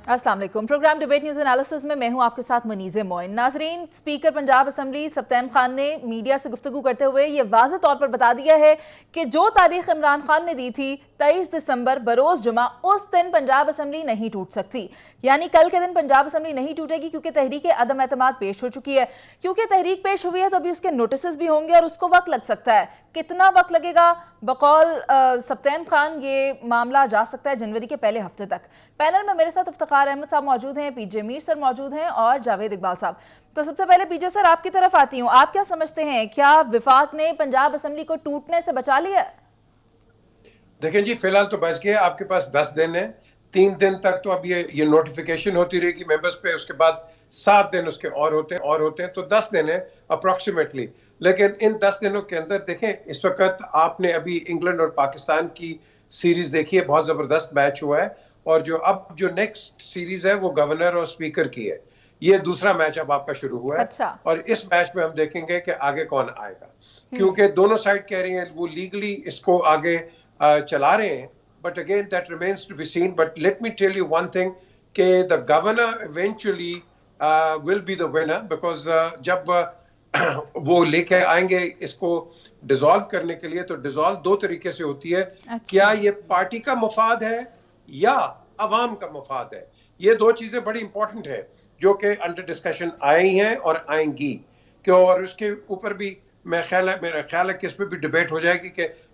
अस्सलाम वालेकुम। Programme debate news analysis में मैं हूं आपके साथ मनीज़े मोइन। नाजरीन, स्पीकर पंजाब असम्बली सप्तान खान ने मीडिया से गुफ्तगू करते हुए ये वाज़ेह तौर पर बता दिया है कि जो तारीख इमरान खान ने दी थी 23 दिसंबर बरोज़ जुमा, उस दिन पंजाब असम्बली नहीं टूट सकती। यानी कल के दिन पंजाब असम्बली नहीं टूटेगी क्योंकि तहरीक अदम एतमाद पेश हो चुकी है। क्योंकि तहरीक पेश हुई है तो अभी उसके नोटिस भी होंगे और उसको वक्त लग सकता है। कितना वक्त लगेगा? बकौल सप्तान खान ये मामला जा सकता है जनवरी के पहले हफ्ते तक। पैनल में मेरे साथ इफ्तिखार अहमद साहब मौजूद हैं, पीजे मीर सर मौजूद हैं और जावेद इकबाल साहब। तो सबसे पहले पीजे सर, आपकी तरफ आती हूँ। आप क्या समझते हैं, क्या विफाक ने पंजाब असम्बली को टूटने से बचा लिया? देखें जी, फिलहाल तो बच गया। आपके पास 10 दिन है। 3 दिन तक तो अब ये नोटिफिकेशन होती रहेगी मेंबर्स पे, उसके बाद 7 दिन उसके और होते हैं, तो 10 दिन है अप्रोक्सीमेटली। लेकिन इन 10 दिनों के अंदर देखें, इस वक्त आपने अभी इंग्लैंड और पाकिस्तान की सीरीज देखी है, बहुत जबरदस्त मैच हुआ है। और जो नेक्स्ट सीरीज है वो गवर्नर और स्पीकर की है। ये दूसरा मैच अब आपका शुरू हुआ है। अच्छा। और इस मैच में हम देखेंगे कि आगे कौन आएगा, क्योंकि दोनों साइड कह रही हैं वो लीगली इसको आगे चला रहे हैं, but again that remains to be seen. But let me tell you one thing कि the governor eventually will be the winner, because जब वो लेके आएंगे इसको डिसॉल्व करने के लिए, तो डिसॉल्व 2 तरीके से होती है। अच्छा। क्या ये पार्टी का मुफाद है या अवाम का मुफाद है? ये 2 चीजें बड़ी इंपॉर्टेंट है जो कि अंडर डिस्कशन आई हैं और आएंगी। क्यों? और उसके ऊपर भी मेरा ख्याल है कि इस पर भी डिबेट हो जाएगी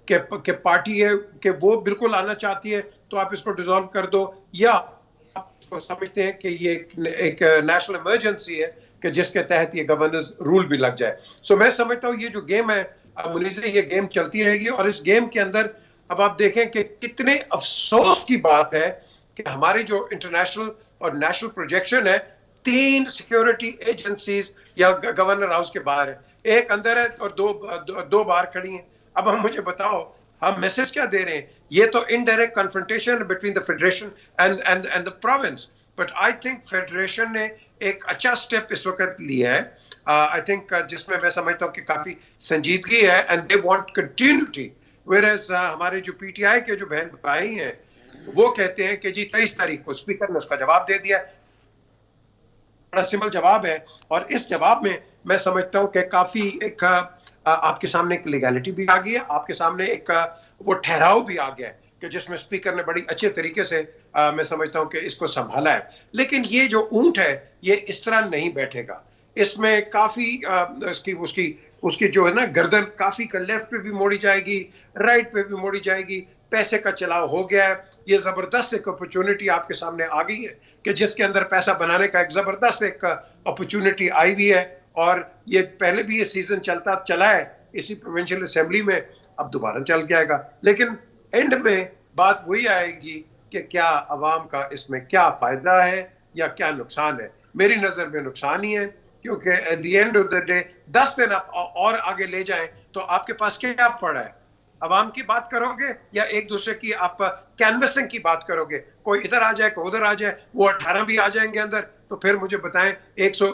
कि पार्टी है कि वो बिल्कुल आना चाहती है तो आप इसको डिसॉल्व कर दो, या आप समझते हैं कि ये एक नेशनल इमरजेंसी है कि जिसके तहत ये गवर्नेंस रूल भी लग जाए। सो मैं समझता हूँ ये जो गेम है मुनीज़, ये गेम चलती रहेगी। और इस गेम के अंदर अब आप देखें कि कितने अफसोस की बात है कि हमारी जो इंटरनेशनल और नेशनल प्रोजेक्शन है, 3 सिक्योरिटी एजेंसीज या गवर्नर हाउस के बाहर है, एक अंदर है और दो बाहर खड़ी हैं। अब हम मुझे बताओ, हम मैसेज क्या दे रहे हैं? ये तो indirect confrontation between the federation and the province. But I think federation ने एक अच्छा स्टेप इस वक्त लिया है, आई थिंक जिसमें मैं समझता हूँ कि काफी संजीदगी है, and they want continuity. Whereas हमारे जो पीटीआई के जो बहन भाई हैं वो कहते हैं कि जी 23 तारीख को स्पीकर ने उसका जवाब दे दिया। बड़ा सिंपल जवाब है, और इस जवाब में मैं समझता हूं कि काफी एक आपके सामने एक लीगैलिटी भी आ गई है, आपके सामने एक वो ठहराव भी आ गया है कि जिसमें स्पीकर ने बड़ी अच्छे तरीके से मैं समझता हूं कि इसको संभाला है। लेकिन ये जो ऊंट है ये इस तरह नहीं बैठेगा। इसमें काफी उसकी जो है ना गर्दन काफी का लेफ्ट पे भी मोड़ी जाएगी, राइट पे भी मोड़ी जाएगी। पैसे का चलाव हो गया है। ये जबरदस्त एक अपॉर्चुनिटी आपके सामने आ गई है कि जिसके अंदर पैसा बनाने का एक जबरदस्त एक अपॉर्चुनिटी आई हुई है। और ये पहले भी ये सीजन चला है इसी प्रोविंशियल असेंबली में, अब दोबारा चल जाएगा। लेकिन एंड में बात वही आएगी कि क्या अवाम का इसमें क्या फायदा है या क्या नुकसान है। मेरी नजर में नुकसान ही है, क्योंकि eight the end of the day 10 दिन आप और आगे ले जाएं तो आपके पास क्या पड़ा है? अवाम की बात करोगे या एक दूसरे की आप कैनवसिंग की बात करोगे? कोई इधर आ जाए, कोई उधर आ जाए, वो 18 भी आ जाएंगे अंदर, तो फिर मुझे बताएं 80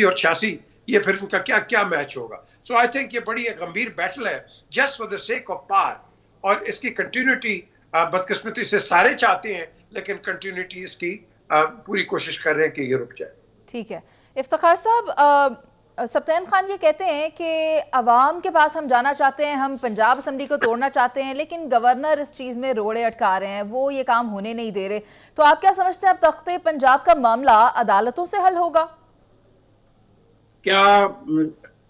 और 86, ये फिर इनका क्या क्या मैच होगा? सो आई थिंक ये बड़ी एक गंभीर बैटल है just for the sake of power, और इसकी कंटिन्यूटी बदकिस्मती से सारे चाहते हैं, लेकिन कंटिन्यूटी इसकी पूरी कोशिश कर रहे हैं कि ये रुक जाए। ठीक है इफ्तिखार साहब, सप्तान खान ये कहते हैं कि अवाम के पास हम जाना चाहते हैं, हम पंजाब असम्बली को तोड़ना चाहते हैं, लेकिन गवर्नर इस चीज़ में रोड़े अटका रहे हैं, वो ये काम होने नहीं दे रहे। तो आप क्या समझते हैं, अब तख्ते पंजाब का मामला अदालतों से हल होगा? क्या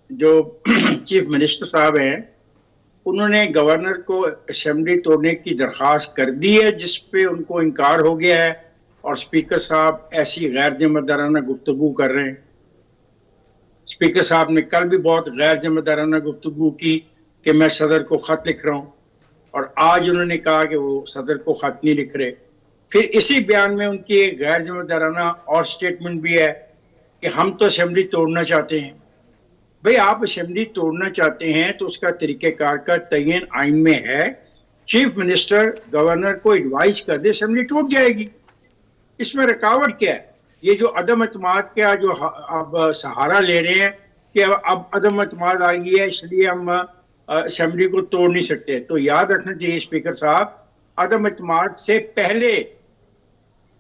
जो चीफ मिनिस्टर साहब हैं उन्होंने गवर्नर को असेंबली तोड़ने की दरख्वास्त कर दी है, जिस पे उनको इनकार हो गया है, और स्पीकर साहब ऐसी गैर जिम्मेदाराना गुफ्तगू कर रहे हैं। स्पीकर साहब ने कल भी बहुत गैर जिम्मेदाराना गुफ्तगू की कि मैं सदर को खत लिख रहा हूँ, और आज उन्होंने कहा कि वो सदर को खत नहीं लिख रहे। फिर इसी बयान में उनकी गैर जिम्मेदाराना और स्टेटमेंट भी है कि हम तो असेंबली तोड़ना चाहते हैं। भाई, आप असेंबली तोड़ना चाहते हैं तो उसका तरीक़ेकार का तयन आइन में है। चीफ मिनिस्टर गवर्नर को एडवाइस कर दे, असेंबली टूट जाएगी। इसमें रुकावट क्या है? ये जो अदम एतमाद का जो अब सहारा ले रहे हैं कि अब अदम एतमाद आ गई है इसलिए हम असेंबली को तोड़ नहीं सकते, तो याद रखना चाहिए स्पीकर साहब, अदम एतमाद से पहले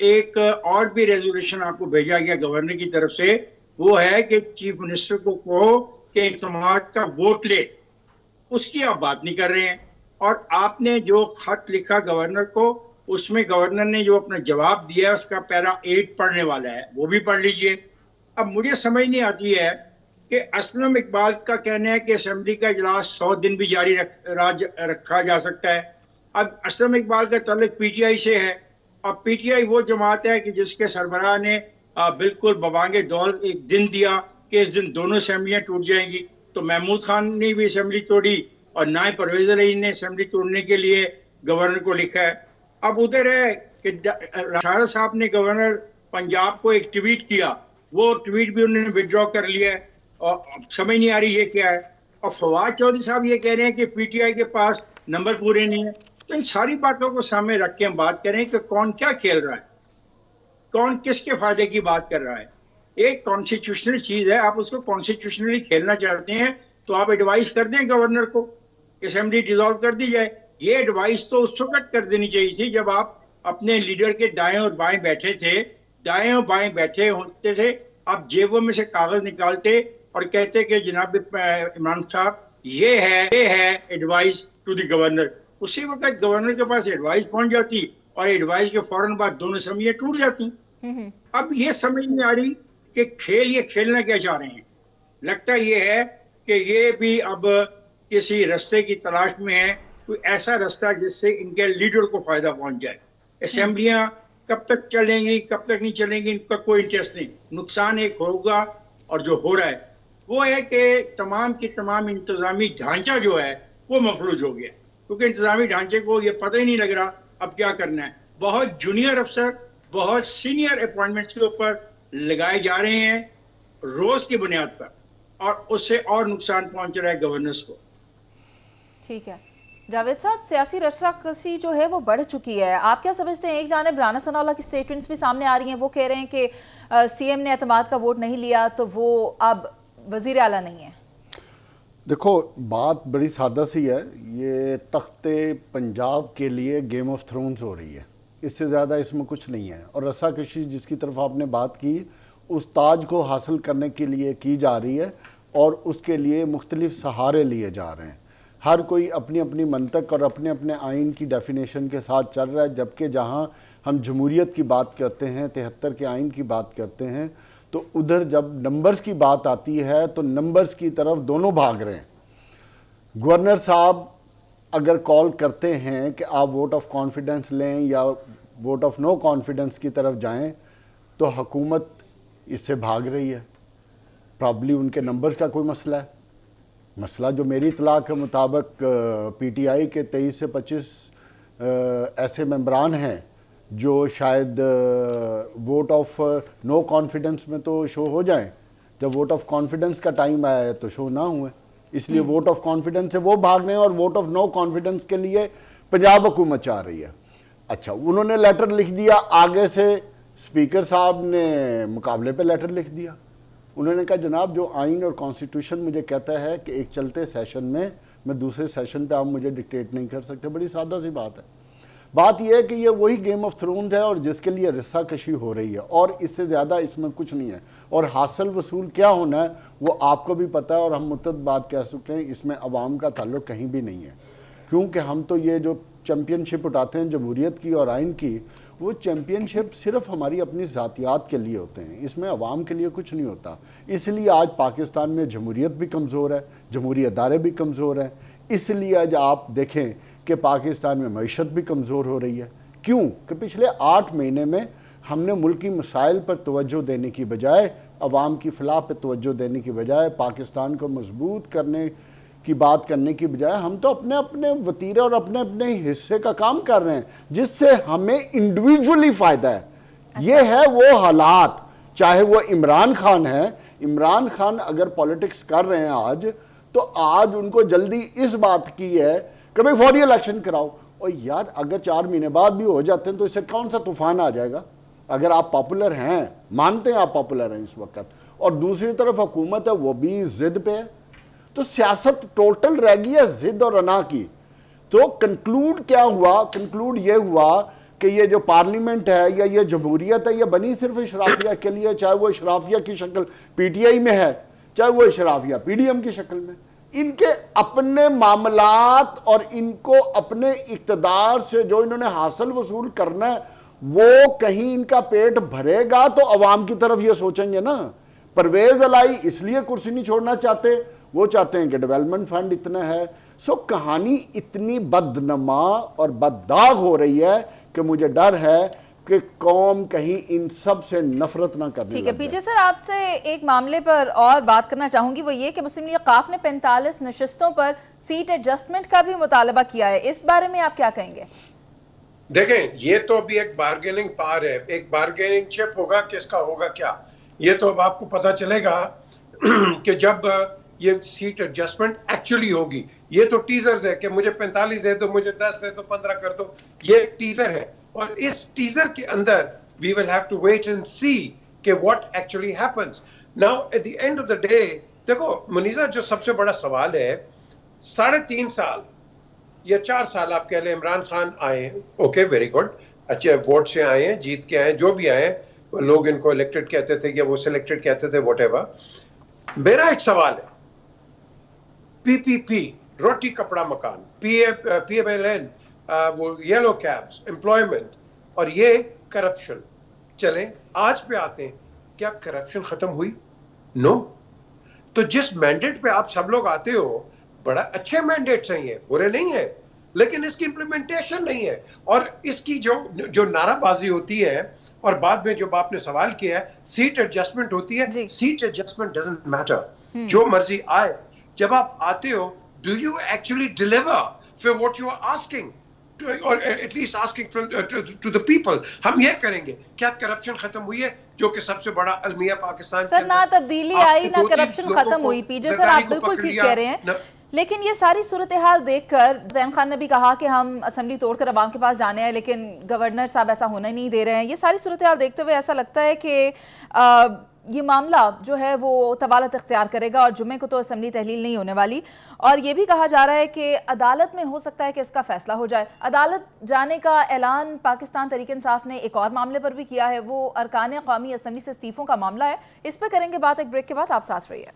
एक और भी रेजोल्यूशन आपको भेजा गया गवर्नर की तरफ से, वो है कि चीफ मिनिस्टर को कहो कि इत्तेमाद का वोट ले। उसकी आप बात नहीं कर रहे हैं। और आपने जो खत लिखा गवर्नर को, उसमें गवर्नर ने जो अपना जवाब दिया उसका पैरा 8 पढ़ने वाला है, वो भी पढ़ लीजिए। अब मुझे समझ नहीं आती है कि असलम इकबाल का कहना है कि असेंबली का इजलास 100 दिन भी जारी रखा जा सकता है। अब असलम इकबाल का ताल्लुक पीटीआई से है, और पीटीआई वो जमात है कि जिसके सरबराह ने बिल्कुल बबांगे दौर एक दिन दिया कि इस दिन दोनों असेंबलियां टूट जाएंगी। तो महमूद खान ने भी असेंबली तोड़ी और ना ही परवेज अली ने असेंबली तोड़ने के लिए गवर्नर को लिखा है। अब उधर है कि राशद साहब ने गवर्नर पंजाब को एक ट्वीट किया, वो ट्वीट भी उन्होंने विड्रॉ कर लिया है, और समझ नहीं आ रही ये क्या है। और फवाद चौधरी साहब ये कह रहे हैं कि पीटीआई के पास नंबर पूरे नहीं है। तो इन सारी बातों को सामने रख के हम बात करें कि कौन क्या खेल रहा है, कौन किसके फायदे की बात कर रहा है। एक कॉन्स्टिट्यूशनल चीज है, आप उसको कॉन्स्टिट्यूशनली खेलना चाहते हैं तो आप एडवाइस कर दें गवर्नर को, असेंबली डिसॉल्व कर दी जाए। ये एडवाइस तो उस वक्त कर देनी चाहिए थी जब आप अपने लीडर के दाएं और बाएं बैठे थे, दाएं और बाएं बैठे होते थे, आप जेबों में से कागज निकालते और कहते कि जनाब इमरान साहब ये है एडवाइस टू द गवर्नर। उसी वक्त गवर्नर के पास एडवाइस पहुंच जाती और एडवाइस के फौरन बाद दोनों असेंबलियां टूट जाती। अब ये समझ नहीं आ रही कि ये खेलना क्या चाह रहे हैं। लगता ये है कि ये भी अब किसी रास्ते की तलाश में है, कोई ऐसा रास्ता जिससे इनके लीडर को फायदा पहुंच जाए। असेंबलियां कब तक चलेंगी कब तक नहीं चलेंगी इनका कोई इंटरेस्ट नहीं। नुकसान एक होगा, और जो हो रहा है वो है कि तमाम की तमाम इंतजामी ढांचा जो है वो मफलूज हो गया, क्योंकि इंतजामी ढांचे को ये पता ही नहीं लग रहा अब क्या करना है। बहुत जूनियर अफसर बहुत सीनियर अपॉइंटमेंट्स के ऊपर लगाए जा रहे हैं रोज की बुनियाद पर, और उससे और नुकसान पहुंच रहा है गवर्नेंस को। ठीक है जावेद साहब, सियासी रशराकशी जो है वो बढ़ चुकी है। आप क्या समझते हैं? एक जानिब राना सनाउल्लाह की स्टेटमेंट्स भी सामने आ रही हैं, वो कह रहे हैं कि सीएम ने एतमाद का वोट नहीं लिया तो वो अब वजीर आला नहीं है। देखो बात बड़ी सादा सी है, ये तख्ते पंजाब के लिए गेम ऑफ थ्रोन्स हो रही है, इससे ज़्यादा इसमें कुछ नहीं है। और रस्साकशी जिसकी तरफ आपने बात की, उस ताज को हासिल करने के लिए की जा रही है और उसके लिए मुख्तलिफ सहारे लिए जा रहे हैं। हर कोई अपनी अपनी मंतक और अपने अपने आइन की डेफिनेशन के साथ चल रहा है, जबकि जहाँ हम जमहूरियत की बात करते हैं, 73 के आइन की बात करते हैं, तो उधर जब नंबर्स की बात आती है तो नंबर्स की तरफ दोनों भाग रहे हैं। गवर्नर साहब अगर कॉल करते हैं कि आप वोट ऑफ कॉन्फिडेंस लें या वोट ऑफ नो कॉन्फिडेंस की तरफ जाएं, तो हुकूमत इससे भाग रही है। प्रॉब्ली उनके नंबर्स का कोई मसला है। मसला जो मेरी इतला के मुताबिक पीटीआई के 23 से 25 ऐसे मेंबरान हैं जो शायद वोट ऑफ नो कॉन्फिडेंस में तो शो हो जाएं, जब वोट ऑफ कॉन्फिडेंस का टाइम आया है तो शो ना हुए। इसलिए वोट ऑफ कॉन्फिडेंस से वो भाग रहे हैं और वोट ऑफ नो कॉन्फिडेंस के लिए पंजाब हुकूमत चाह रही है। अच्छा, उन्होंने लेटर लिख दिया, आगे से स्पीकर साहब ने मुकाबले पे लेटर लिख दिया। उन्होंने कहा जनाब जो आइन और कॉन्स्टिट्यूशन मुझे कहता है कि एक चलते सेशन में मैं दूसरे सेशन पे आप मुझे डिक्टेट नहीं कर सकते। बड़ी सादा सी बात है। बात यह है कि ये वही गेम ऑफ थ्रोन्स है और जिसके लिए रस्साकशी हो रही है, और इससे ज़्यादा इसमें कुछ नहीं है। और हासिल वसूल क्या होना है वो आपको भी पता है, और हम मुतद बात कह सकते हैं, इसमें अवाम का ताल्लुक कहीं भी नहीं है। क्योंकि हम तो ये जो चैम्पियनशिप उठाते हैं जमहूरियत की और आइन की, वो चैम्पियनशिप सिर्फ हमारी अपनी ज़ातियात के लिए होते हैं, इसमें अवाम के लिए कुछ नहीं होता। इसलिए आज पाकिस्तान में जमहूरियत भी कमज़ोर है, जमहूरी अदारे भी कमज़ोर हैं। इसलिए आज आप देखें कि पाकिस्तान में मईशत भी कमज़ोर हो रही है। क्यों? कि पिछले 8 महीने में हमने मुल्की मसाइल पर तवज्जो देने की बजाय, अवाम की फलाह पर तवज्जो देने की बजाय, पाकिस्तान को मजबूत करने की बात करने की बजाय हम तो अपने अपने वतीरे और अपने अपने हिस्से का काम कर रहे हैं, जिससे हमें इंडिविजुअली फ़ायदा है। ये है वो हालात। चाहे वो इमरान खान है, इमरान खान अगर पॉलिटिक्स कर रहे हैं आज, तो आज उनको जल्दी इस बात की है कि भाई फौरी इलेक्शन कराओ। और यार अगर 4 महीने बाद भी हो जाते हैं तो इससे कौन सा तूफान आ जाएगा? अगर आप पॉपुलर हैं, मानते हैं आप पॉपुलर हैं इस वक्त, और दूसरी तरफ हुकूमत है वो भी जिद पे है, तो सियासत टोटल रह गई है जिद और अना की। तो कंक्लूड क्या हुआ? कंक्लूड ये हुआ कि ये जो पार्लियामेंट है या ये जमहूरियत है, ये बनी सिर्फ इशराफिया के लिए, चाहे वो इशराफिया की शक्ल पीटीआई में है, चाहे वो इशराफिया पीडीएम की शक्ल में। इनके अपने मामलात और इनको अपने इक़्तिदार से जो इन्होंने हासिल वसूल करना है, वो कहीं इनका पेट भरेगा तो अवाम की तरफ ये सोचेंगे ना। परवेज अलाई इसलिए कुर्सी नहीं छोड़ना चाहते, वो चाहते हैं कि डेवलपमेंट फंड इतना है। सो कहानी इतनी बदनमा और बददाग हो रही है कि मुझे डर है कि कौम कहीं इन सब से नफरत ना करने ठीक है पीजे सर, आपसे एक मामले पर और बात करना चाहूंगी, वो ये कि मुस्लिम लीग काफ ने 45 नशिस्तों पर सीट एडजस्टमेंट का भी मुतालबा किया है, इस बारे में आप क्या कहेंगे? देखें, ये तो अभी एक बार्गेनिंग पार है, एक बार्गेनिंग चिप होगा, किसका होगा क्या, ये तो अब आपको पता चलेगा कि जब ये सीट एडजस्टमेंट एक्चुअली होगी। ये तो टीजर्स है कि मुझे 45 दे दो, मुझे 10 दे दो, 15 कर दो, ये एक टीजर है। और इस टीजर के अंदर we will have to wait and see कि what actually happens. Now at the end of the day, देखो मुनीजा, जो सबसे बड़ा सवाल है, 3.5 साल या 4 साल आप कह लें, इमरान खान आए, ओके वेरी गुड, अच्छे वोट से आए हैं, जीत के आए, जो भी आए, लोग इनको इलेक्टेड कहते थे या वो सिलेक्टेड कहते थे, व्हाटएवर। मेरा एक सवाल है, पीपीपी, रोटी कपड़ा मकान, पीएमएलएन, वो येलो कैब्स, एम्प्लॉयमेंट, और ये करप्शन, चले आज पे आते हैं, क्या करप्शन खत्म हुई? नो। तो जिस मैंडेट पे आप सब लोग आते हो, बड़ा अच्छे मैंडेट्स हैं, ये बुरे नहीं है, लेकिन इसकी इंप्लीमेंटेशन नहीं है। और इसकी जो नाराबाजी होती है, और बाद में जब आपने सवाल किया है, सीट एडजस्टमेंट होती है, सीट एडजस्टमेंट डजंट मैटर, जो मर्जी आए, जब आप आते हो, do you actually deliver for what you are asking, और at least asking to the people. हम ये करेंगे, क्या करप्शन खत्म हुई है, जो कि सबसे बड़ा अलमिया पाकिस्तान सर, ना तब्दीली आई ना करप्शन खत्म हुई। पीजे सर, आप बिल्कुल ठीक कह रहे हैं, लेकिन ये सारी सूरत हाल देखकर ज़ैन खान ने भी कहा कि हम असेंबली तोड़कर अवाम के पास जाने हैं, लेकिन गवर्नर साहब ऐसा होना नहीं दे रहे हैं। ये सारी सूरत हाल देखते हुए ऐसा लगता है कि ये मामला जो है वो तबालत इख्तियार करेगा और जुम्मे को तो असेंबली तहलील नहीं होने वाली। और ये भी कहा जा रहा है कि अदालत में हो सकता है कि इसका फैसला हो जाए। अदालत जाने का ऐलान पाकिस्तान तहरीक इंसाफ ने एक और मामले पर भी किया है, वो अरकान कौमी असेंबली से इस्तीफ़ों का मामला है। इस पर करेंगे बात एक ब्रेक के बाद, आप साथ रहिए।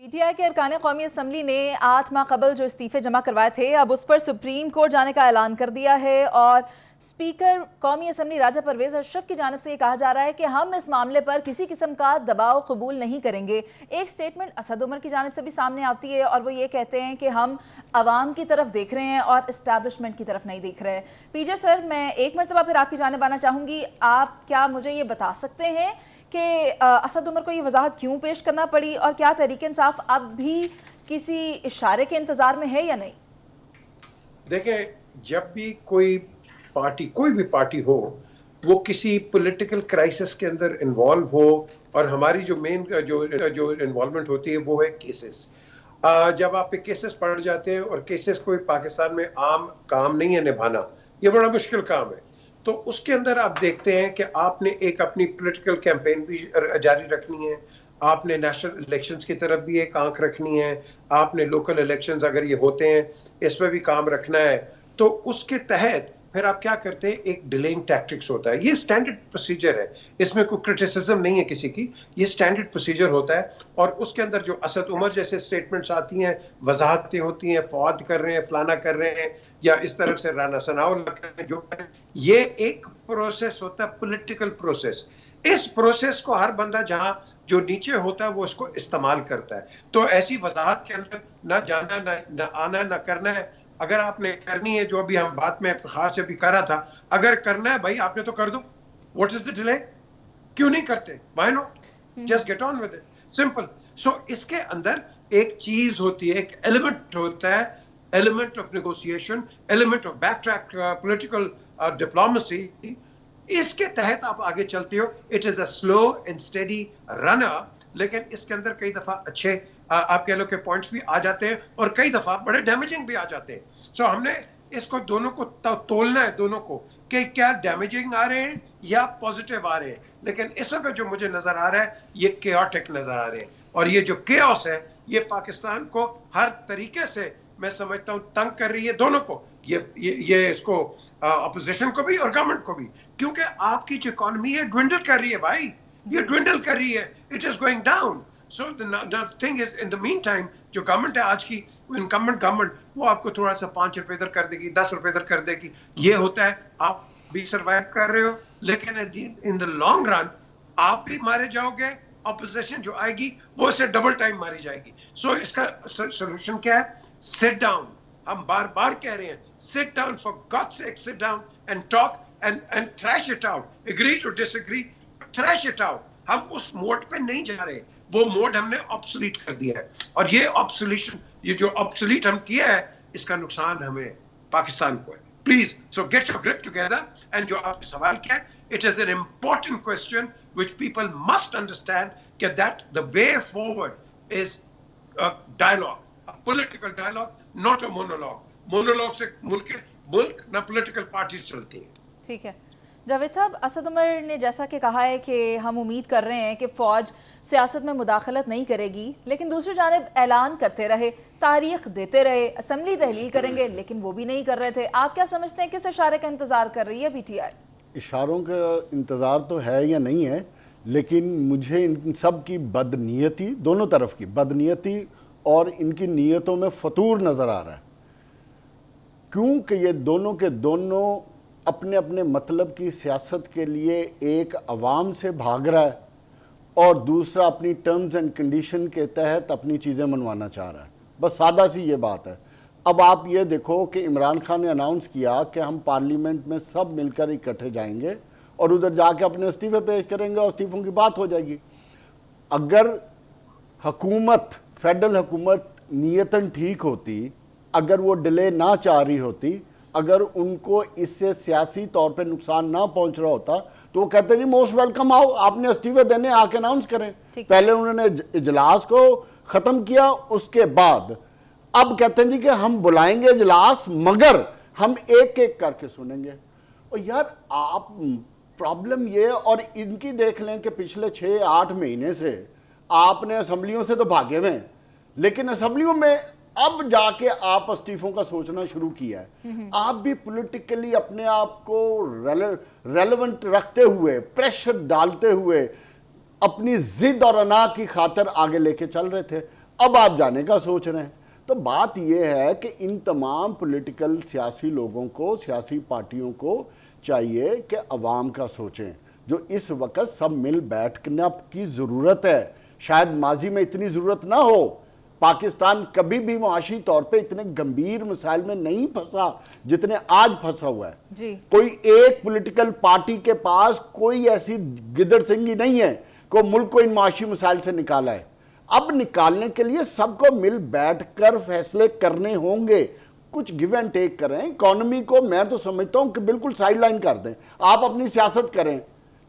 पीटीआई के अरकान कौमी असम्बली ने 8 माह कबल जो इस्तीफ़े जमा करवाए थे, अब उस पर सुप्रीम कोर्ट जाने का ऐलान कर दिया है। और स्पीकर कौमी असम्बली राजा परवेज़ अशरफ की जानिब से ये कहा जा रहा है कि हम इस मामले पर किसी किस्म का दबाव कबूल नहीं करेंगे। एक स्टेटमेंट असद उमर की जानिब से भी सामने आती है और वो ये कहते हैं कि हम आवाम की तरफ देख रहे हैं और इस्टेब्लिशमेंट की तरफ नहीं देख रहे। पीजे सर, मैं एक मरतबा फिर आपकी जानिब आना चाहूँगी, आप क्या मुझे ये बता सकते हैं कि असद उमर को ये वजाहत क्यों पेश करना पड़ी, और क्या तहरीक इंसाफ अब भी किसी इशारे के इंतजार में है या नहीं? देखें, जब भी कोई पार्टी, कोई भी पार्टी हो, वो किसी पॉलिटिकल क्राइसिस के अंदर इन्वॉल्व हो, और हमारी जो मेन जो इन्वॉल्वमेंट होती है वो है केसेस। जब आप पे केसेस पड़ जाते हैं, और केसेस कोई पाकिस्तान में आम काम नहीं है निभाना, ये बड़ा मुश्किल काम है, तो उसके अंदर आप देखते हैं कि आपने एक अपनी पॉलिटिकल कैंपेन भी जारी रखनी है, आपने नेशनल इलेक्शंस की तरफ भी एक आंख रखनी है, आपने लोकल इलेक्शंस अगर ये होते हैं इस पर भी काम रखना है। तो उसके तहत फिर आप क्या करते हैं, एक डिलेइंग टैक्टिक्स होता है। ये स्टैंडर्ड प्रोसीजर है, इसमें कोई क्रिटिसिज्म नहीं है किसी की, ये स्टैंडर्ड प्रोसीजर होता है। और उसके अंदर जो असद उमर जैसे स्टेटमेंट्स आती हैं, वजाहतें होती हैं, फौद कर रहे हैं, फलाना कर रहे हैं, या इस तरफ से राना सनाउल्लाह जो, ये एक प्रोसेस होता है, पॉलिटिकल प्रोसेस। इस प्रोसेस को हर बंदा जहां जो नीचे होता है वो इसको इस्तेमाल करता है। तो ऐसी वजाहत के अंदर ना जाना, ना आना, ना करना है। अगर आपने करनी है, जो अभी हम बात में इफ्तिखार से भी कर रहा था, अगर करना है भाई आपने तो कर दो, व्हाट इज द डिले, क्यों नहीं करते, why not, just get on with it, simple. So इसके अंदर एक चीज होती है, एक एलिमेंट होता है, element of negotiation, element of backtrack political diplomacy. इसके तहत आप आगे चलते हो। It is a slow and steady runner, लेकिन इसके अंदर कई दफा अच्छे आप कह लो के पॉइंट्स भी आ जाते हैं, और कई दफा बड़े डैमेजिंग भी आ जाते हैं। सो हमने इसको दोनों को तोलना है, दोनों को, कि क्या डैमेजिंग आ रहे हैं या पॉजिटिव आ रहे हैं। लेकिन इस वक्त जो मुझे नजर आ रहा है, ये केओटिक नजर आ रहे हैं, और ये जो केओस है ये पाकिस्तान को हर तरीके से मैं समझता हूं तंग कर रही है, दोनों को, ये इसको अपोजिशन को भी और गवर्नमेंट को भी, क्योंकि आपकी जो इकोनॉमी है ड्विंडल कर रही है भाई, ये ड्विंडल कर रही है, it is going down. So the thing is in the mean time जो गवर्नमेंट है आज की इनकम्बेंट गवर्नमेंट, वो आपको थोड़ा सा 5 रुपए इधर कर देगी, 10 रुपए इधर कर देगी, ये होता है, आप भी सर्वाइव कर रहे हो, लेकिन इन द लॉन्ग रन आप भी मारे जाओगे, ऑपोजिशन जो आएगी वो से डबल टाइम मारी जाएगी। सो इसका सोल्यूशन क्या है? Sit down. हम बार बार कह रहे हैं, sit down, for god's sake sit down and talk and thrash it out, agree to disagree, thrash it out. हम उस मोड पे नहीं जा रहे, वो मोड हमने ऑब्सोलीट कर दिया है, और ये ऑब्सोल्यूशन, ये जो ऑब्सोलीट हम किया है, इसका नुकसान हमें पाकिस्तान को है। Please, so get your grip together. And जो आपने सवाल किया, it is an important question which people must understand, that the way forward is a dialogue, a political dialogue, not a monologue. Monologue से मुल्क ना political parties चलती हैं। ठीक है जावेद साहब, असद उमर ने जैसा कि कहा है कि हम उम्मीद कर रहे हैं कि फ़ौज सियासत में मुदाखलत नहीं करेगी, लेकिन दूसरी जानिब ऐलान करते रहे, तारीख देते रहे, असम्बली तहलील करेंगे, लेकिन वो भी नहीं कर रहे थे। आप क्या समझते हैं किस इशारे का इंतज़ार कर रही है PTI? इशारों का इंतज़ार तो है या नहीं है, लेकिन मुझे इन सब की बदनीयती, दोनों तरफ की बदनीयती और इनकी नीयतों में फतूर नज़र आ रहा है, क्योंकि ये दोनों के दोनों अपने अपने मतलब की सियासत के लिए एक अवाम से भाग रहा है और दूसरा अपनी टर्म्स एंड कंडीशन के तहत अपनी चीज़ें मनवाना चाह रहा है। बस सादा सी ये बात है। अब आप ये देखो कि इमरान खान ने अनाउंस किया कि हम पार्लियामेंट में सब मिलकर इकट्ठे जाएंगे और उधर जाके अपने इस्तीफे पेश करेंगे और इस्तीफों की बात हो जाएगी। अगर हुकूमत, फेडरल हुकूमत नीयतन ठीक होती, अगर वो डिले ना चाह रही होती, अगर उनको इससे सियासी तौर पे नुकसान ना पहुंच रहा होता, तो वो कहते जी मोस्ट वेलकम, आओ आपने इस्तीफे देने, आके अनाउंस करें। पहले उन्होंने इजलास को ख़त्म किया, उसके बाद अब कहते हैं जी कि हम बुलाएंगे इजलास, मगर हम एक एक करके सुनेंगे। और यार आप प्रॉब्लम ये, और इनकी देख लें कि पिछले 6-8 महीने से आपने असम्बलियों से तो भागे हुए हैं, लेकिन असम्बलियों में अब जाके आप इस्तीफों का सोचना शुरू किया है। आप भी पॉलिटिकली अपने आप को रेलेवेंट रखते हुए, प्रेशर डालते हुए, अपनी जिद और अना की खातिर आगे लेके चल रहे थे, अब आप जाने का सोच रहे हैं। तो बात यह है कि इन तमाम पॉलिटिकल सियासी लोगों को, सियासी पार्टियों को चाहिए कि अवाम का सोचें, जो इस वक्त सब मिल बैठने की ज़रूरत है। शायद माजी में इतनी ज़रूरत ना हो, पाकिस्तान कभी भी मुआशी तौर पे इतने गंभीर मसाइल में नहीं फंसा जितने आज फंसा हुआ है जी। कोई एक पॉलिटिकल पार्टी के पास कोई ऐसी गिदड़ सिंगी नहीं है को मुल्क को इन मुआशी मसाइल से निकाला है। अब निकालने के लिए सबको मिल बैठकर फैसले करने होंगे, कुछ गिव एंड टेक करें। इकोनॉमी को मैं तो समझता हूं कि बिल्कुल साइडलाइन कर दें, आप अपनी सियासत करें,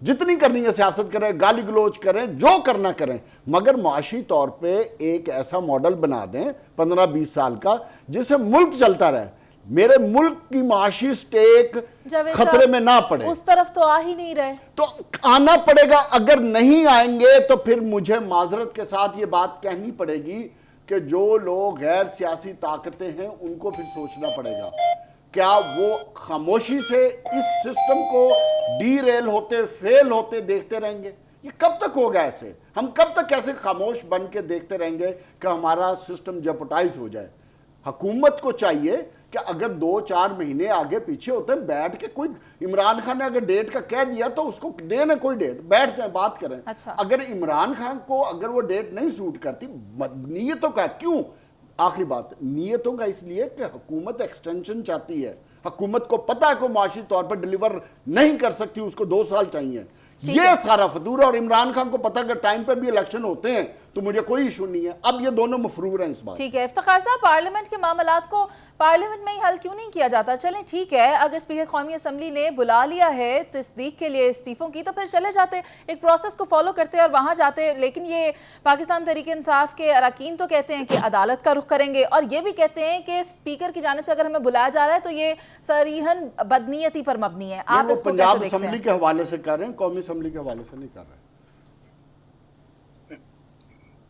जितनी करनी है सियासत करें, गाली गलोच करें, जो करना करें, मगर मुआशी तौर पे एक ऐसा मॉडल बना दें 15-20 साल का जिससे मुल्क चलता रहे, मेरे मुल्क की मुआशी स्टेक खतरे में ना पड़े। उस तरफ तो आ ही नहीं रहे, तो आना पड़ेगा। अगर नहीं आएंगे तो फिर मुझे माजरत के साथ ये बात कहनी पड़ेगी कि जो लोग गैर सियासी ताकतें हैं उनको फिर सोचना पड़ेगा, क्या वो खामोशी से इस सिस्टम को डीरेल होते, फेल होते देखते रहेंगे? ये कब तक होगा ऐसे? हम कब तक ऐसे खामोश बन के देखते रहेंगे कि हमारा सिस्टम जेपटाइज हो जाए? हुकूमत को चाहिए कि अगर 2-4 महीने आगे पीछे होते हैं, बैठ के कोई, इमरान खान ने अगर डेट का कह दिया तो उसको देना कोई डेट, बैठ जाए बात करें। अच्छा। अगर इमरान खान को अगर वो डेट नहीं सूट करती, नीयतों का क्यों, आखिरी बात, नीयतों का इसलिए कि हुकूमत एक्सटेंशन चाहती है, हुकूमत को पता है कि माशी तौर पर डिलीवर नहीं कर सकती, उसको 2 साल चाहिए, ये सारा फतूर है। और इमरान खान को पता अगर टाइम पे भी इलेक्शन होते हैं तो मुझे कोई इशू नहीं है। अब ये दोनों मफरूर हैं इस बात। ठीक है इफ्तिखार साहब, पार्लियामेंट के मामलात को पार्लियामेंट में ही हल क्यों नहीं किया जाता? चलें ठीक है, अगर स्पीकर कौमी असम्बली ने बुला लिया है तस्दीक के लिए इस्तीफों की, तो फिर चले जाते, एक प्रोसेस को फॉलो करते और वहां जाते। लेकिन ये पाकिस्तान तहरीक इंसाफ के अरकान तो कहते हैं कि अदालत का रुख करेंगे, और ये भी कहते हैं कि स्पीकर की जानिब से अगर हमें बुलाया जा रहा है तो ये सरीहन बदनीयती पर मबनी है। आप इसको पंजाब असम्बली के हवाले से कर रहे हैं, कौमी असम्बली के हवाले से नहीं कर रहे हैं।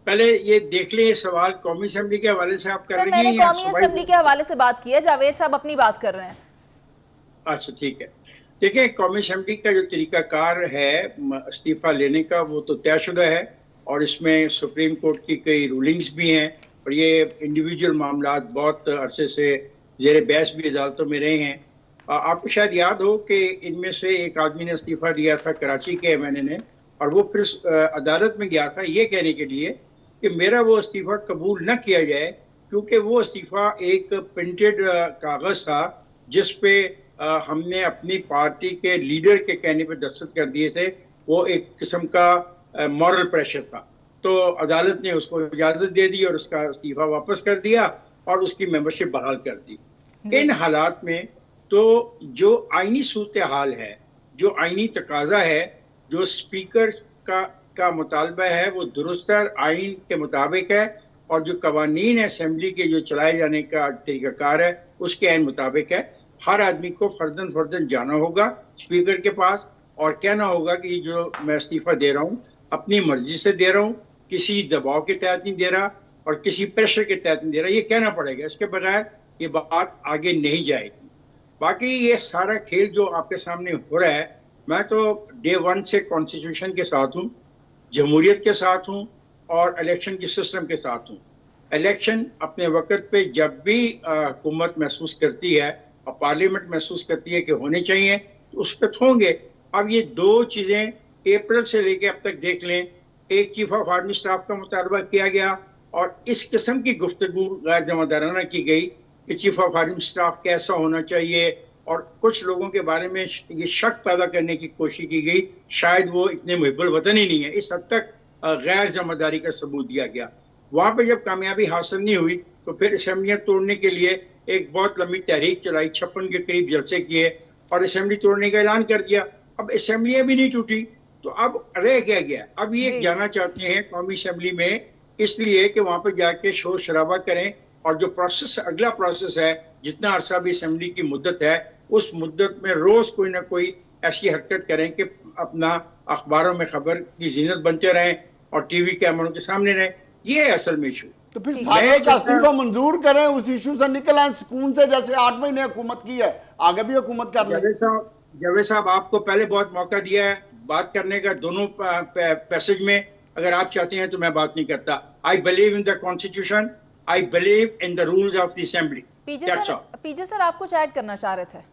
पहले ये देख लें, ये सवाल कौमी असेंबली के हवाले से आप कर सर रही मैंने हैं या कौमी असेंबली के हवाले से बात की है, जावेद साहब अपनी बात कर रहे हैं। अच्छा ठीक है। देखिए, कौमी असेंबली का जो तरीकाकार है इस्तीफा लेने का, वो तो तयशुदा है और इसमें सुप्रीम कोर्ट की कई रूलिंग्स भी हैं और ये इंडिविजुअल मामला बहुत अरसे से जेर बहस भी अदालतों में रहे हैं। आपको शायद याद हो कि इनमें से एक आदमी ने इस्तीफा दिया था कराची के एमएनए ने, और वो फिर अदालत में गया था ये कहने के लिए कि मेरा वो इस्तीफा कबूल न किया जाए, क्योंकि वो इस्तीफा एक प्रिंटेड कागज था जिस पे हमने अपनी पार्टी के लीडर के कहने पर दस्तखत कर दिए थे। वो एक किस्म का मॉरल प्रेशर था। तो अदालत ने उसको इजाजत दे दी और उसका इस्तीफा वापस कर दिया और उसकी मेंबरशिप बहाल कर दी। इन हालात में तो जो आईनी सूरत हाल है, जो आईनी तकाजा है, जो स्पीकर का मुतालबा है, वो दुरुस्त आइन के मुताबिक है और जो कवानीन असेंबली के जो चलाए जाने का तरीकाकार है उसके आइन मुताबिक है। हर आदमी को फर्दन फर्दन जाना होगा स्पीकर के पास और कहना होगा कि जो मैं इस्तीफा दे रहा हूँ अपनी मर्जी से दे रहा हूँ, किसी दबाव के तहत नहीं दे रहा और किसी प्रेशर के तहत नहीं दे रहा, ये कहना पड़ेगा। इसके बगैर ये बात आगे नहीं जाएगी। बाकी ये सारा खेल जो आपके सामने हो रहा है, मैं तो डे वन से कॉन्स्टिट्यूशन के साथ हूँ, जमहूरियत के साथ हूँ और इलेक्शन के सिस्टम के साथ हूँ। इलेक्शन अपने वक्त पे जब भी हुकूमत महसूस करती है और पार्लियामेंट महसूस करती है कि होने चाहिए तो उस पर होंगे। अब ये दो चीज़ें अप्रैल से लेके अब तक देख लें, एक चीफ ऑफ आर्मी स्टाफ का मुतालबा किया गया और इस किस्म की गुफ्तगू गैर जमादाराना की गई कि चीफ ऑफ आर्मी स्टाफ कैसा होना चाहिए और कुछ लोगों के बारे में ये शक पैदा करने की कोशिश की गई शायद वो इतने मुहिब्बुल वतन ही नहीं है। इस हद तक गैर जिम्मेदारी का सबूत दिया गया। वहाँ पे जब कामयाबी हासिल नहीं हुई तो फिर असेंबलियाँ तोड़ने के लिए एक बहुत लंबी तहरीक चलाई, 56 के करीब जलसे किए और असेंबली तोड़ने का ऐलान कर दिया। अब असेंबलियाँ भी नहीं टूटी तो अब रह क्या गया? अब ये जाना चाहते हैं कौमी असेंबली में इसलिए कि वहाँ पर जाके शोर शराबा करें और जो प्रोसेस अगला प्रोसेस है, जितना अरसा भी असेंबली की मुद्दत है, उस मुद्दत में रोज कोई ना कोई ऐसी हरकत करें कि अपना अखबारों में खबर की जीनत बनते रहें और टीवी कैमरों के सामने रहें। ये है असल में इशू। तो फिर साहब का इस्तीफा मंजूर करें, उस इशू से निकल आए सुकून से, जैसे 8 महीने हुकूमत की है, आगे भी हुकूमत कर लें। जावेद साहब आपको पहले बहुत मौका दिया है बात करने का दोनों पैसेज में। अगर आप चाहते हैं तो मैं बात नहीं करता। I believe in the constitution, I believe in the rules of the assembly. PJ sir आप कुछ ऐड करना चाह रहे थे?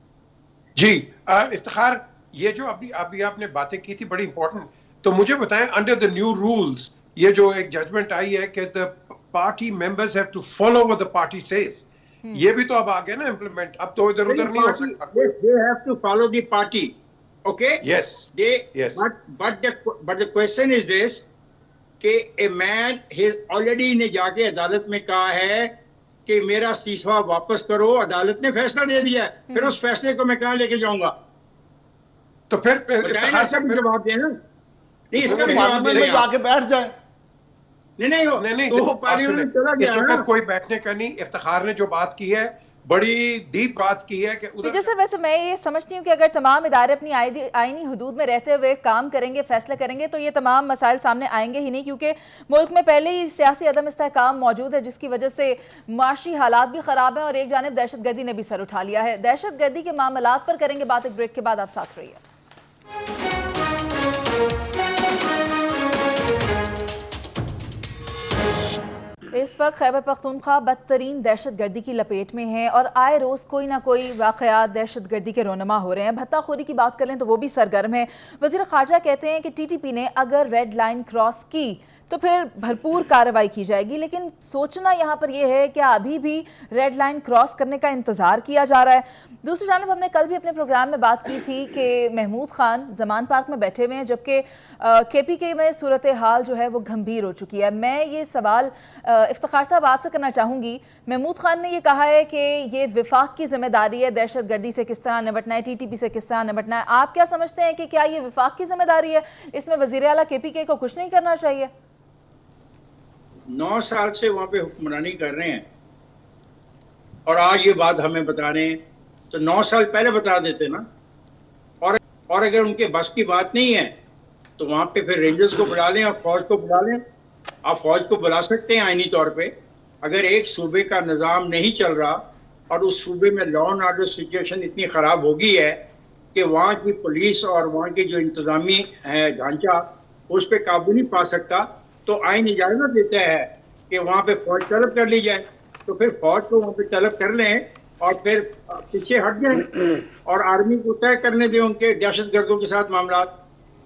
जी इफ्तिखार, ये जो अभी आपने बातें की थी बड़ी इंपॉर्टेंट, तो मुझे बताएं अंडर द न्यू रूल्स ये जो एक जजमेंट आई है कि the party members have to follow what the party says, ये भी तो अब आ गया ना इम्प्लीमेंट। अब तो इधर उधर नहीं हो सकता। Yes, they have to follow the party. Okay? Yes. Yes. But the question is this कि a man has already ने जाके अदालत में कहा है कि मेरा इस्तीफा वापस करो, अदालत ने फैसला दे दिया है, फिर उस फैसले को मैं कहाँ लेके जाऊंगा? तो फिर इसका भी जवाब देना। नहीं, इसका भी जवाब में जाके बैठ जाए। नहीं तो पार्लियामेंट चला गया ना। कोई बैठने का नहीं। इफ्तिखार ने जो बात की है बड़ी डीप बात की है कि पीजे सर वैसे मैं ये समझती हूँ कि अगर तमाम इदारे अपनी आईनी हदूद में रहते हुए काम करेंगे, फैसले करेंगे, तो ये तमाम मसाइल सामने आएंगे ही नहीं, क्योंकि मुल्क में पहले ही सियासी अदम इस्तेहकाम मौजूद है जिसकी वजह से माशी हालात भी ख़राब हैं और एक जानिब दहशतगर्दी ने भी सर उठा लिया है। दहशतगर्दी के मामलात पर करेंगे बात एक ब्रेक के बाद, आप साथ रहिए। इस वक्त खैबर पख्तूनख्वा बदतरीन दहशतगर्दी की लपेट में है और आए रोज़ कोई ना कोई वाक़यात दहशतगर्दी के रोनमा हो रहे हैं। भत्ताखोरी की बात कर लें तो वो भी सरगर्म है। वज़ीर ख़ारजा कहते हैं कि टीटीपी ने अगर रेड लाइन क्रॉस की तो फिर भरपूर कार्रवाई की जाएगी, लेकिन सोचना यहाँ पर यह है कि अभी भी रेड लाइन क्रॉस करने का इंतज़ार किया जा रहा है। दूसरी जानिब हमने कल भी अपने प्रोग्राम में बात की थी कि महमूद खान जमान पार्क में बैठे हुए हैं, जबकि KPK में सूरत हाल जो है वो गंभीर हो चुकी है। मैं ये सवाल इफ्तिखार साहब आपसे करना चाहूँगी। महमूद खान ने ये कहा है कि ये विफाक की जिम्मेदारी है दहशतगर्दी से किस तरह निपटना है, TTP से किस तरह निपटना है। आप क्या समझते हैं कि क्या ये विफाक की जिम्मेदारी है, इसमें वज़ीर आला KPK को कुछ नहीं करना चाहिए? 9 साल से वहां पे हुक्मरानी कर रहे हैं और आज ये बात हमें बता रहे हैं, तो 9 साल पहले बता देते ना। और अगर उनके बस की बात नहीं है तो वहां पे फिर रेंजर्स को बुला लें और फौज को बुला लें आप फौज को बुला सकते हैं आईनी तौर पे। अगर एक सूबे का निज़ाम नहीं चल रहा और उस सूबे में लॉ एंड ऑर्डर सिचुएशन इतनी ख़राब हो गई है कि वहाँ की पुलिस और वहाँ की जो इंतज़ामी है ढांचा उस पर काबू नहीं पा सकता, तो आईन इजाज़त देता है कि वहाँ पे फौज तलब कर ली जाए। तो फिर फौज को वहाँ पे तलब कर लें और फिर पीछे हट जाए और आर्मी को तय करने दें उनके दहशतगर्दों के साथ मामला।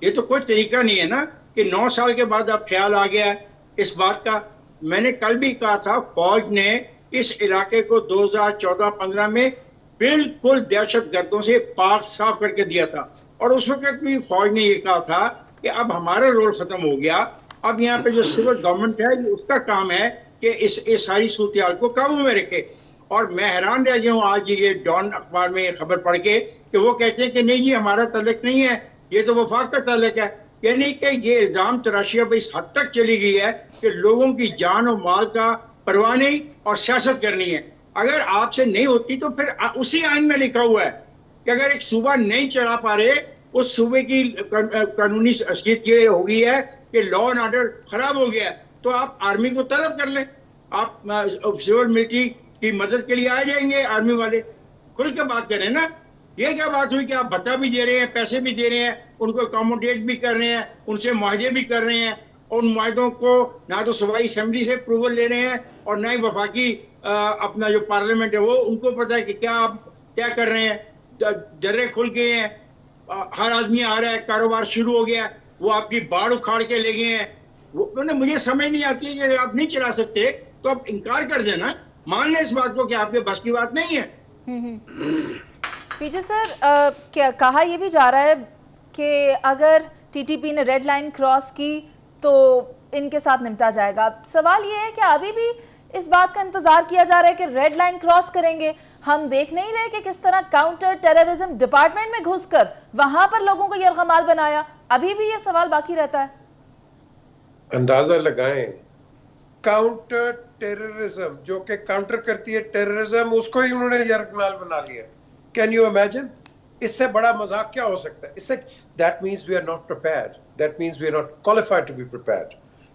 ये तो कोई तरीका नहीं है ना कि 9 साल के बाद अब ख्याल आ गया है इस बात का। मैंने कल भी कहा था, फौज ने इस इलाके को 2014-15 में बिल्कुल दहशतगर्दों से पाक साफ करके दिया था, और उस वक्त भी फौज ने ये कहा था कि अब हमारा रोल खत्म हो गया, अब यहाँ पे जो सिविल गवर्नमेंट है उसका काम है कि इस सारी सूरत को काबू में रखे। और मैं हैरान रह गया हूँ आज ये डॉन अखबार में खबर पढ़ के कि वो कहते हैं कि नहीं जी हमारा तल्लुक नहीं है, ये तो वफाक का तल्लुक है। यानी कि ये इल्जाम तराशी अब इस हद तक चली गई है कि लोगों की जान और माल का परवाह नहीं और सियासत करनी है। अगर आपसे नहीं होती तो फिर उसी आइन में लिखा हुआ है कि अगर एक सूबा नहीं चला पा रहे, उस सूबे की कानूनी हैसियत ये हो गई है कि लॉ एंड ऑर्डर खराब हो गया है, तो आप आर्मी को तलब कर लें। आप सिविल मिलिट्री की मदद के लिए आ जाएंगे आर्मी वाले। खुल के बात करें ना। ये क्या बात हुई कि आप भत्ता भी दे रहे हैं, पैसे भी दे रहे हैं, उनको अकोमोडेट भी कर रहे हैं, उनसे मुआहदे भी कर रहे हैं, और उन मुआहदों को ना तो सूबाई असेंबली से अप्रूवल ले रहे हैं और ना ही वफाकी अपना जो पार्लियामेंट है वो उनको पता है कि क्या आप क्या कर रहे हैं। दर्रे खुल गए हैं, हर आदमी आ रहा है, कारोबार शुरू हो गया, वो आपकी बाढ़ उखाड़ के ले गए हैं। वो मुझे समझ नहीं आती है कि आप नहीं चला सकते तो आप इनकार कर देना, मान लें इस बात को कि आपके बस की बात नहीं है। पीजे सर, क्या कहा यह भी जा रहा है कि अगर टीटीपी ने रेड लाइन क्रॉस की तो इनके साथ निपटा जाएगा। सवाल ये है कि अभी भी इस बात का इंतजार किया जा रहा है कि रेड लाइन क्रॉस करेंगे। हम देख नहीं रहे कि किस तरह काउंटर टेररिज्म डिपार्टमेंट में घुसकर वहां पर लोगों को यरगमाल बनाया। अभी भी ये सवाल बाकी रहता है। अंदाजा लगाएं, काउंटर टेररिज्म जो कि काउंटर करती है टेररिज्म, उसको ही उन्होंने यरगमाल बना लिया। Can you imagine? इससे बड़ा मजाक क्या हो सकता है? इससे that means we are not prepared, that means we are not qualified to be prepared.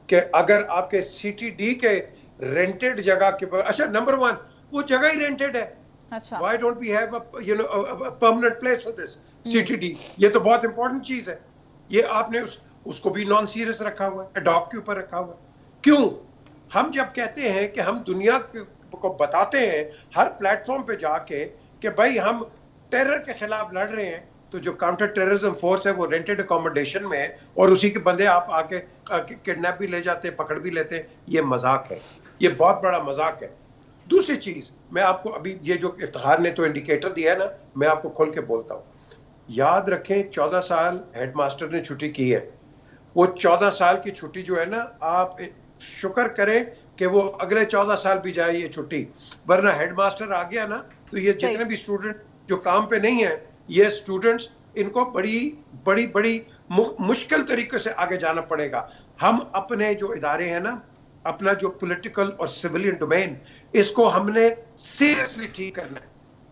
कि अगर आपके सीटीडी के रेंटेड जगह के पर, अच्छा नंबर 1 वो जगह ही रेंटेड है। अच्छा, why don't we have a permanent place for this CTD? ये तो बहुत इंपॉर्टेंट चीज है। ये आपने उसको भी नॉन सीरियस रखा हुआ है, एडॉक के ऊपर रखा हुआ है। क्यों? हम जब कहते हैं कि हम दुनिया को बताते हैं हर प्लेटफॉर्म पे जाके कि भाई हम टेरर के खिलाफ लड़ रहे हैं, तो जो काउंटर टेररिज्म फोर्स है वो रेंटेड अकोमोडेशन में है और उसी के बंदे आप आके किडनैप भी ले जाते हैं, पकड़ भी लेते हैं। ये मजाक है, ये बहुत बड़ा मजाक है। दूसरी चीज मैं आपको अभी ये जो इफ्तिखार ने तो इंडिकेटर दिया है ना, मैं आपको खोल के बोलता हूँ। याद रखें 14 साल हेडमास्टर ने छुट्टी की है। वो 14 साल की छुट्टी जो है ना, आप शुक्र करें कि वो अगले 14 साल भी जाए ये छुट्टी, वरना हेडमास्टर आ गया ना तो ये जितने भी स्टूडेंट जो काम पे नहीं है, ये स्टूडेंट्स इनको बड़ी बड़ी बड़ी मुश्किल तरीके से आगे जाना पड़ेगा। हम अपने जो इदारे हैं ना, अपना जो पॉलिटिकल और सिविलियन डोमेन, इसको हमने सीरियसली ठीक करना है।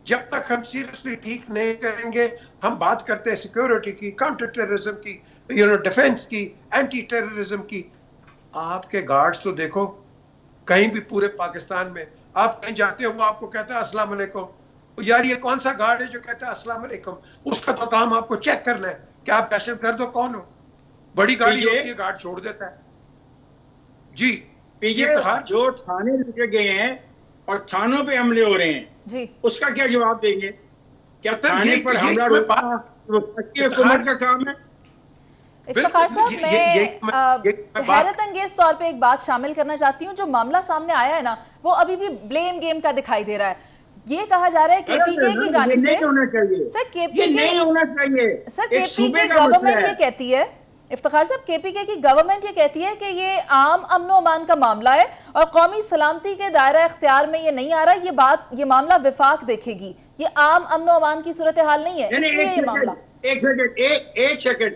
जब तक हम सीरियसली ठीक नहीं करेंगे, हम बात करते हैं सिक्योरिटी की, काउंटर टेररिज्म की, डिफेंस की, एंटी टेररिज्म की। आपके गार्ड्स तो देखो, कहीं भी पूरे पाकिस्तान में आप कहीं जाते हो वो आपको कहता है अस्सलाम वालेकुम। यार ये कौन सा गार्ड है जो कहता है अस्सलाम वालेकुम? उसका तो काम आपको चेक करना है कि आप दहशत गर्द हो, कौन हो। बड़ी गाड़ी होती है, गार्ड छोड़ देता है। जी पीजे, जो थाने लुटे गए हैं और थानों पे हमले हो रहे हैं जी, उसका क्या जवाब देंगे? क्या थाने पर हमला हुकूमत का काम है? इफ्तिखार साहब, मैं हैरत अंगेज तौर पे एक बात शामिल करना चाहती हूँ। जो मामला सामने आया है ना, वो अभी भी ब्लेम गेम का दिखाई दे रहा है। ये कहा जा रहा है केपीके की जानिब से, सर केपीके गवर्नमेंट ये कहती है, इफ्तिखार साहब केपीके की गवर्नमेंट ये कहती है कि ये आम अमनो अमान का मामला है और कौमी सलामती के दायरा इख्तियार में ये नहीं आ रहा। ये मामला विफाक देखेगी, ये आम अमनो अमान की सूरत हाल नहीं है, इसलिए ये मामला। एक सेकंड,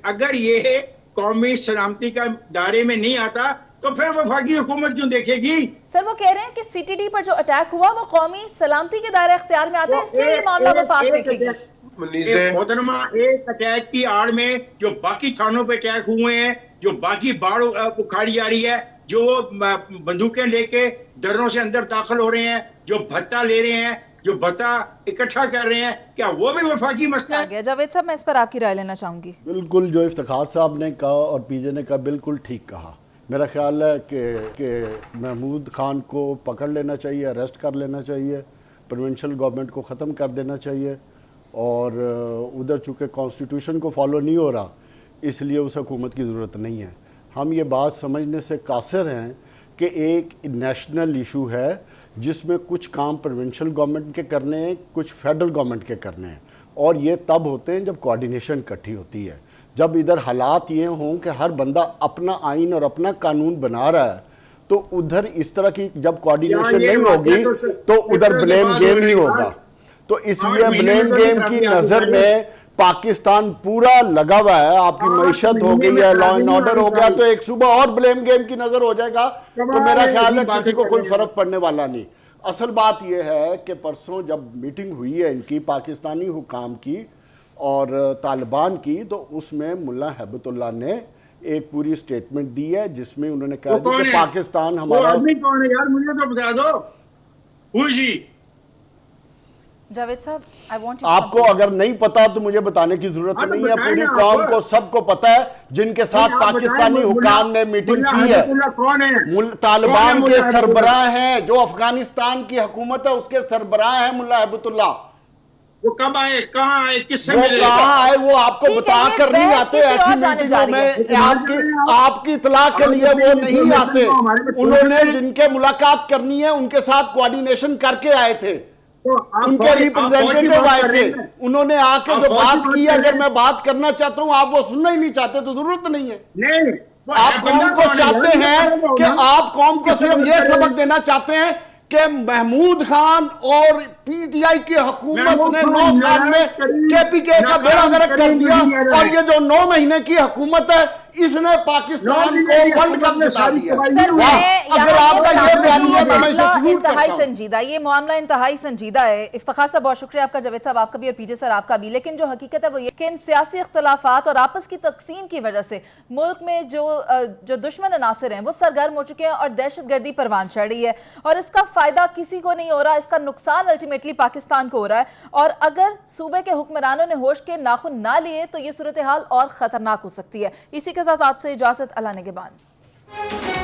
अगर ये कौमी सलामती का दायरे में नहीं आता तो फिर वफाकी हुकूमत क्यों देखेगी? सर वो कह रहे हैं कि सीटीडी पर जो अटैक हुआ वो कौमी सलामती के दायरे इख्तियार में आता है, इसलिए ये मामला वफाक देखेगी। मोहतरमा, एक अटैक की आड़ में जो बाकी थानों पे अटैक हुए हैं, जो बाकी बाढ़ उखाड़ी जा रही है, जो बंदूकें लेके दरों से अंदर दाखिल हो रहे हैं, जो भत्ता ले रहे हैं, जो भत्ता इकट्ठा कर रहे हैं, क्या वो भी वफाकी मसला है? जावेद साहब, मैं इस पर आपकी राय लेना चाहूंगी। बिल्कुल, जो इफ्तिखार साहब ने कहा और पीजे ने कहा बिल्कुल ठीक कहा। मेरा ख्याल है कि महमूद खान को पकड़ लेना चाहिए, अरेस्ट कर लेना चाहिए, प्रोविंशियल गवर्नमेंट को ख़त्म कर देना चाहिए, और उधर चूँकि कॉन्स्टिट्यूशन को फॉलो नहीं हो रहा इसलिए उस हुकूमत की ज़रूरत नहीं है। हम ये बात समझने से कासिर हैं कि एक नेशनल इशू है जिसमें कुछ काम प्रोविंशियल गवर्नमेंट के करने हैं, कुछ फेडरल गवर्नमेंट के करने हैं, और ये तब होते हैं जब कोऑर्डिनेशन इकट्ठी होती है। जब इधर हालात ये हों कि हर बंदा अपना आइन और अपना कानून बना रहा है, तो उधर इस तरह की जब कोऑर्डिनेशन नहीं होगी तो उधर ब्लेम गेम ही होगा। तो इसलिए ब्लेम गेम की नज़र में पाकिस्तान पूरा लगा हुआ है। आपकी मईशत हो गई है, लॉ एंड ऑर्डर हो गया, तो एक सुबह और ब्लेम गेम की नज़र हो जाएगा। तो मेरा ख्याल है किसी को कोई फ़र्क पड़ने वाला नहीं। असल बात यह है कि परसों जब मीटिंग हुई है इनकी पाकिस्तानी हुकाम की और तालिबान की, तो उसमें मुल्ला हैबतुल्लाह ने एक पूरी स्टेटमेंट दी है जिसमें उन्होंने कहा कि पाकिस्तान हमारा। आदमी कौन है यार, मुझे तो बता दो। जावेद साहब, आई वांट आपको अगर नहीं पता तो मुझे बताने की जरूरत नहीं है, पूरी कौम को सबको पता है जिनके साथ पाकिस्तानी हुकाम ने मीटिंग की है। तालिबान के सरबराह हैं, जो अफगानिस्तान की हुकूमत है उसके सरबराह हैं मुल्ला हैबतुल्लाह। वो कब आए, कहाँ आए, किससे मिले? कहाँ आए वो आपको बता कर नहीं आते। ऐसी मीटिंगों में आपकी इतला के लिए वो नहीं आते। उन्होंने जिनके मुलाकात करनी है उनके साथ कोऑर्डिनेशन करके आए थे, उनके रिप्रेजेंटेटिव आए थे, उन्होंने आके जो बात की, अगर मैं बात करना चाहता हूं आप वो सुनना ही नहीं चाहते तो जरूरत नहीं है। आप कौम को चाहते हैं कि आप कौम को सिर्फ ये सबक देना चाहते हैं कि महमूद खान और पीटीआई की हुकूमत ने 9 साल में केपीके का बेड़ा गर्क कर दिया, और ये जो 9 महीने की हुकूमत है इसने पाकिस्तान को बंद कर दिया। अगर आपका ये बयान है तो मैं इसे सल्यूट करता हूं। संजीदा, ये मामला इंतहाई संजीदा है। इफ्तिखार साहब बहुत शुक्रिया आपका, जावेद साहब आपका भी, और पीजे सर आपका भी। लेकिन जो हकीकत है वो ये कि इन सियासी इख्तलाफात और आपस की तकसीम की वजह से मुल्क में जो दुश्मन अनासर हैं वो सरगर्म हो चुके हैं और दहशतगर्दी परवान चढ़ रही है, और इसका फायदा किसी को नहीं हो रहा, इसका नुकसान अल्टीमेटली पाकिस्तान को हो रहा है। और अगर सूबे के हुक्मरानों ने होश के नाखुन ना लिए तो ये सूरत हाल और खतरनाक हो सकती है। इसी के साथ आपसे इजाजत, अल्लाह निगहबान।